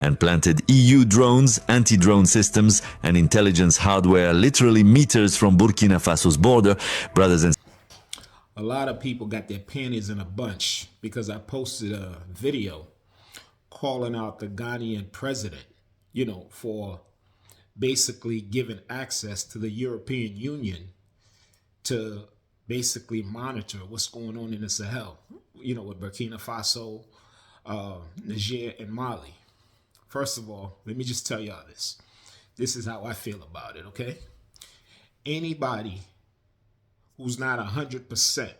and planted EU drones, anti-drone systems, and intelligence hardware literally meters from Burkina Faso's border. Brothers and A lot of people got their panties in a bunch because I posted a video calling out the Ghanaian president, for basically giving access to the European Union to basically monitor what's going on in the Sahel, with Burkina Faso, Niger, and Mali. First of all, let me just tell y'all this. This is how I feel about it, okay? Anybody who's not 100%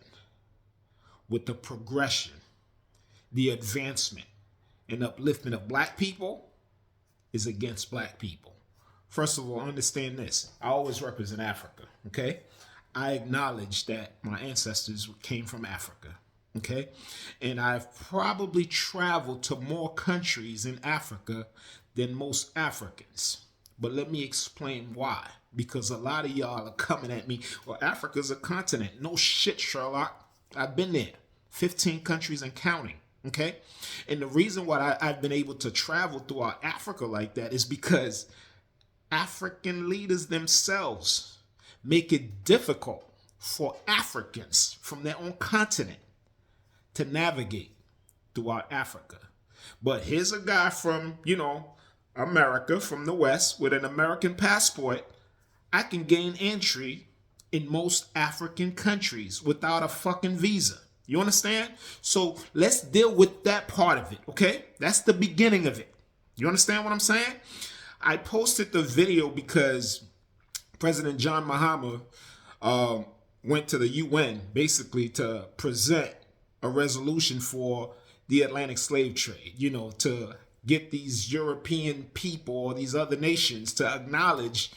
with the progression, the advancement, and upliftment of black people is against black people. First of all, understand this. I always represent Africa, okay? I acknowledge that my ancestors came from Africa, okay? And I've probably traveled to more countries in Africa than most Africans. But let me explain why. Because a lot of y'all are coming at me, well, Africa's a continent. No shit, Sherlock. I've been there. 15 countries and counting, okay? And the reason why I've been able to travel throughout Africa like that is because African leaders themselves make it difficult for Africans from their own continent to navigate throughout Africa. But here's a guy from, America, from the West, with an American passport. I can gain entry in most African countries without a fucking visa. You understand? So let's deal with that part of it, okay? That's the beginning of it. You understand what I'm saying? I posted the video because President John Mahama went to the UN basically to present a resolution for the Atlantic slave trade, to get these European people or these other nations to acknowledge,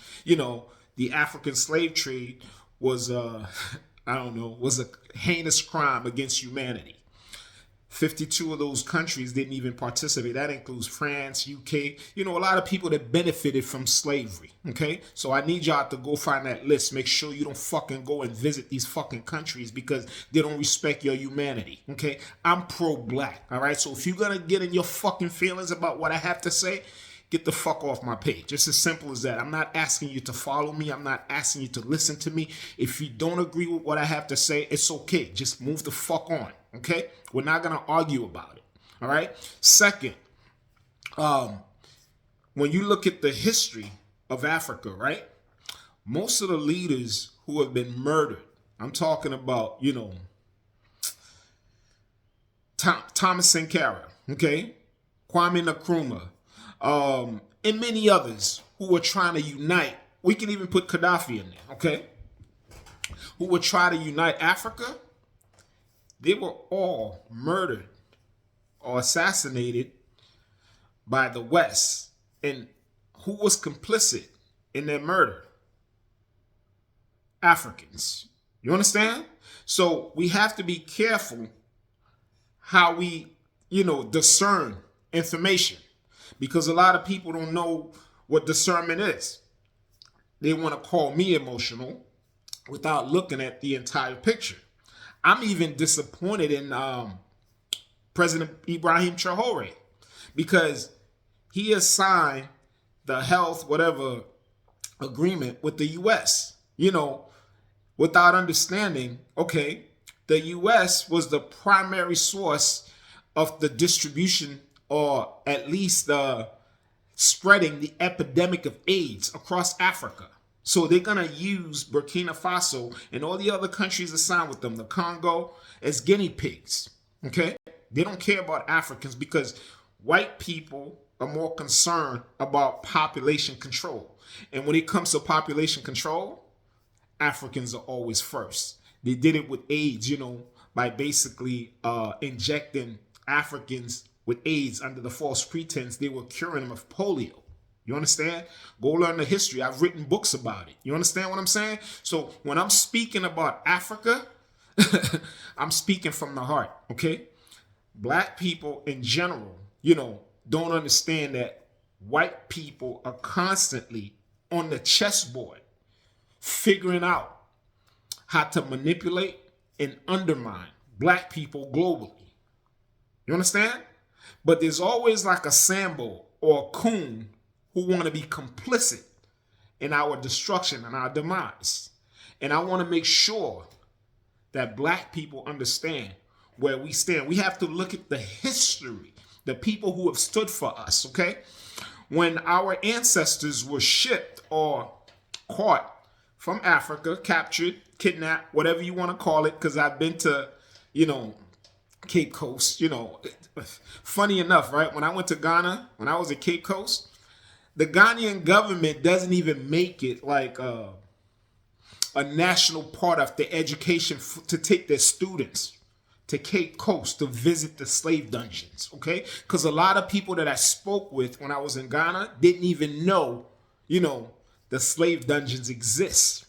the African slave trade was, was a heinous crime against humanity. 52 of those countries didn't even participate. That includes France, UK, a lot of people that benefited from slavery, okay? So I need y'all to go find that list. Make sure you don't fucking go and visit these fucking countries because they don't respect your humanity, okay? I'm pro-black, all right? So if you're gonna get in your fucking feelings about what I have to say, get the fuck off my page. Just as simple as that. I'm not asking you to follow me. I'm not asking you to listen to me. If you don't agree with what I have to say, it's okay. Just move the fuck on, okay? We're not going to argue about it, all right? Second, when you look at the history of Africa, right? Most of the leaders who have been murdered, I'm talking about, Thomas Sankara, okay? Kwame Nkrumah, and many others who were trying to unite. We can even put Gaddafi in there, okay? Who would try to unite Africa. They were all murdered or assassinated by the West. And who was complicit in their murder? Africans. You understand? So we have to be careful how we, discern information. Because a lot of people don't know what discernment is. They want to call me emotional without looking at the entire picture. I'm even disappointed in President Ibrahim Traore because he has signed the health whatever agreement with the U.S., without understanding, okay, the U.S. was the primary source of the distribution or at least spreading the epidemic of AIDS across Africa. So they're going to use Burkina Faso and all the other countries that signed with them, the Congo, as guinea pigs, okay? They don't care about Africans because white people are more concerned about population control. And when it comes to population control, Africans are always first. They did it with AIDS, by basically injecting Africans with AIDS under the false pretense they were curing them of polio. You understand? Go learn the history. I've written books about it. You understand what I'm saying? So when I'm speaking about Africa, I'm speaking from the heart, okay? Black people in general, don't understand that white people are constantly on the chessboard figuring out how to manipulate and undermine black people globally. You understand? But there's always like a Sambo or a coon who want to be complicit in our destruction and our demise. And I want to make sure that black people understand where we stand. We have to look at the history, the people who have stood for us, okay? When our ancestors were shipped or caught from Africa, captured, kidnapped, whatever you want to call it, because I've been to, Cape Coast, funny enough, right? When I went to Ghana, when I was at Cape Coast, the Ghanaian government doesn't even make it like a national part of the education to take their students to Cape Coast to visit the slave dungeons, okay? Because a lot of people that I spoke with when I was in Ghana didn't even know, the slave dungeons exist.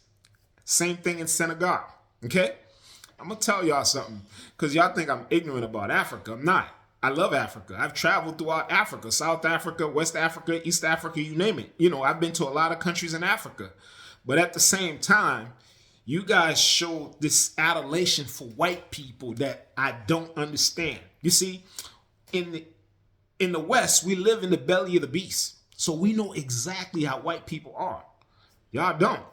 Same thing in Senegal, okay? I'm going to tell y'all something, because y'all think I'm ignorant about Africa. I'm not. I love Africa. I've traveled throughout Africa, South Africa, West Africa, East Africa, you name it. I've been to a lot of countries in Africa. But at the same time, you guys show this adulation for white people that I don't understand. You see, in the West, we live in the belly of the beast. So we know exactly how white people are. Y'all don't.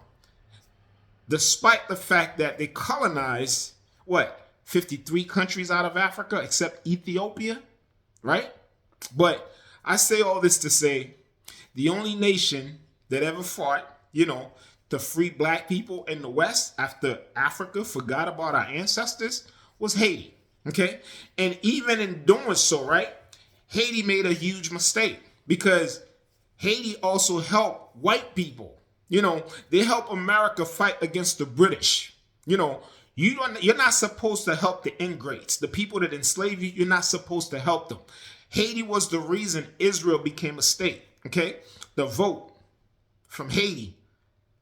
Despite the fact that they colonized, 53 countries out of Africa, except Ethiopia, right? But I say all this to say, the only nation that ever fought, to free black people in the West after Africa forgot about our ancestors was Haiti, okay? And even in doing so, right, Haiti made a huge mistake because Haiti also helped white people. They helped America fight against the British. You're not supposed to help the ingrates, the people that enslave you. You're not supposed to help them. Haiti was the reason Israel became a state, okay? The vote from Haiti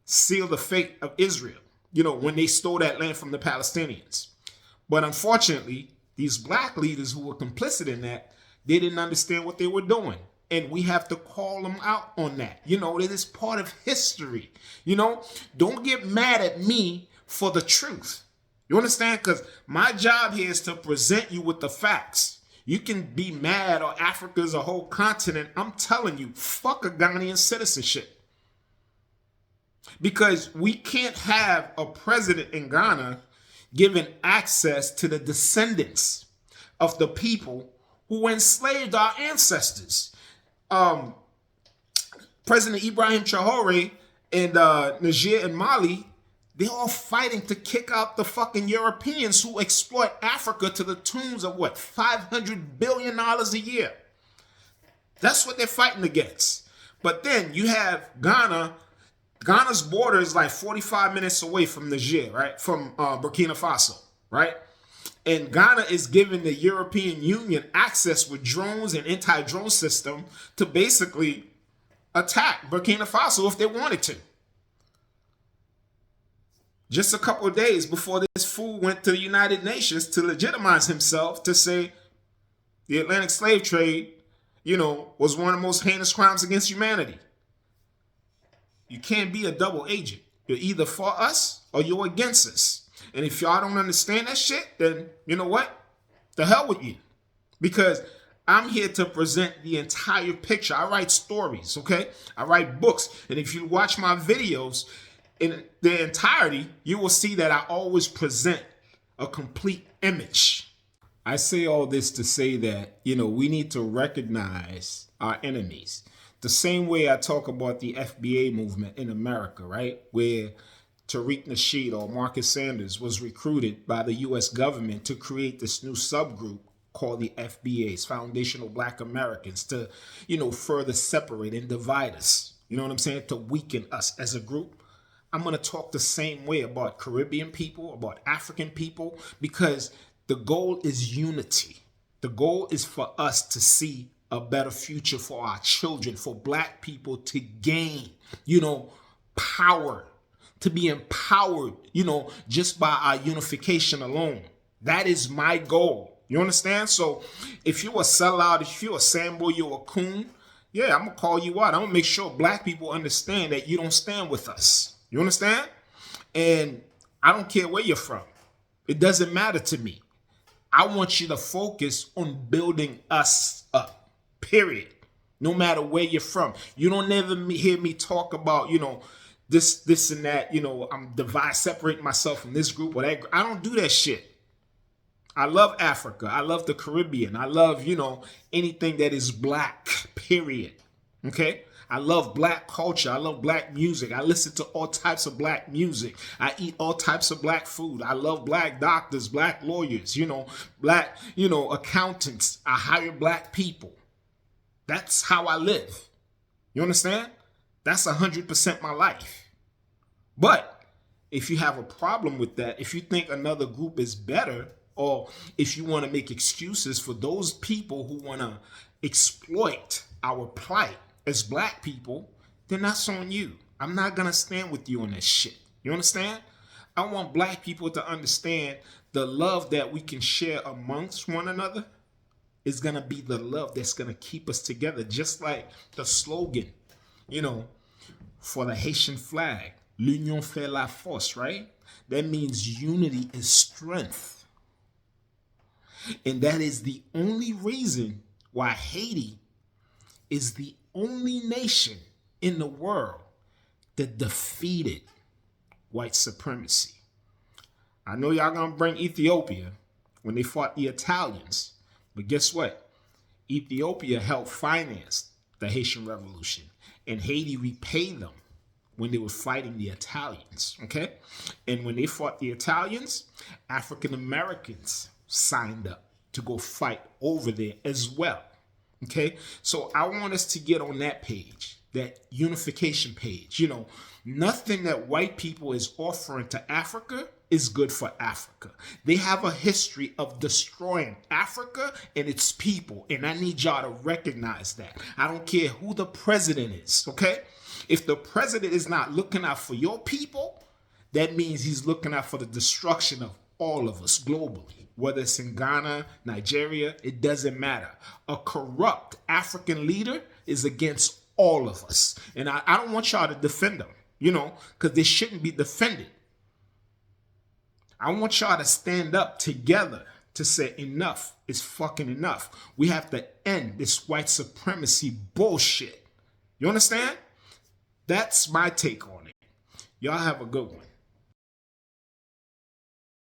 sealed the fate of Israel, when they stole that land from the Palestinians. But unfortunately, these black leaders who were complicit in that, they didn't understand what they were doing. And we have to call them out on that. It is part of history. Don't get mad at me for the truth. You understand? Because my job here is to present you with the facts. You can be mad or Africa's a whole continent. I'm telling you, fuck a Ghanaian citizenship. Because we can't have a president in Ghana given access to the descendants of the people who enslaved our ancestors. President Ibrahim Traore and Niger and Mali, they're all fighting to kick out the fucking Europeans who exploit Africa to the tunes of $500 billion a year. That's what they're fighting against. But then you have Ghana. Ghana's border is like 45 minutes away from Niger, right? From Burkina Faso, right? And Ghana is giving the European Union access with drones and anti-drone system to basically attack Burkina Faso if they wanted to. Just a couple of days before this fool went to the United Nations to legitimize himself to say the Atlantic slave trade, was one of the most heinous crimes against humanity. You can't be a double agent. You're either for us or you're against us. And if y'all don't understand that shit, then you know what? The hell with you. Because I'm here to present the entire picture. I write stories, okay? I write books. And if you watch my videos in their entirety, you will see that I always present a complete image. I say all this to say that, we need to recognize our enemies. The same way I talk about the FBA movement in America, right? Where Tariq Nasheed or Marcus Sanders was recruited by the U.S. government to create this new subgroup called the FBAs, Foundational Black Americans, to, further separate and divide us. You know what I'm saying? To weaken us as a group. I'm going to talk the same way about Caribbean people, about African people, because the goal is unity. The goal is for us to see a better future for our children, for black people to gain, power, to be empowered, just by our unification alone. That is my goal. You understand? So if you're a sellout, if you're a Sambo, you're a coon, yeah, I'm going to call you out. I'm going to make sure black people understand that you don't stand with us. You understand? And I don't care where you're from. It doesn't matter to me. I want you to focus on building us up. Period. no matter where you're from. You don't never hear me talk about, this and that, I'm separating myself from this group or that. I don't do that shit. I love Africa. I love the Caribbean. I love, anything that is black, period. Okay? I love black culture. I love black music. I listen to all types of black music. I eat all types of black food. I love black doctors, black lawyers, black, accountants. I hire black people. That's how I live. You understand? That's 100% my life. But if you have a problem with that, if you think another group is better, or if you want to make excuses for those people who want to exploit our plight as black people, then that's on you. I'm not going to stand with you on that shit. You understand? I want black people to understand the love that we can share amongst one another is going to be the love that's going to keep us together. Just like the slogan, for the Haitian flag, l'union fait la force, right? That means unity is strength. And that is the only reason why Haiti is the only nation in the world that defeated white supremacy. I know y'all gonna bring Ethiopia when they fought the Italians, but guess what? Ethiopia helped finance the Haitian Revolution, and Haiti repaid them when they were fighting the Italians, okay? And when they fought the Italians, African Americans signed up to go fight over there as well. Okay, so I want us to get on that page, that unification page. Nothing that white people is offering to Africa is good for Africa. They have a history of destroying Africa and its people, and I need y'all to recognize that. I don't care who the president is, okay? If the president is not looking out for your people, that means he's looking out for the destruction of all of us globally. Whether it's in Ghana, Nigeria, it doesn't matter. A corrupt African leader is against all of us. And I don't want y'all to defend them, because they shouldn't be defended. I want y'all to stand up together to say enough is fucking enough. We have to end this white supremacy bullshit. You understand? That's my take on it. Y'all have a good one.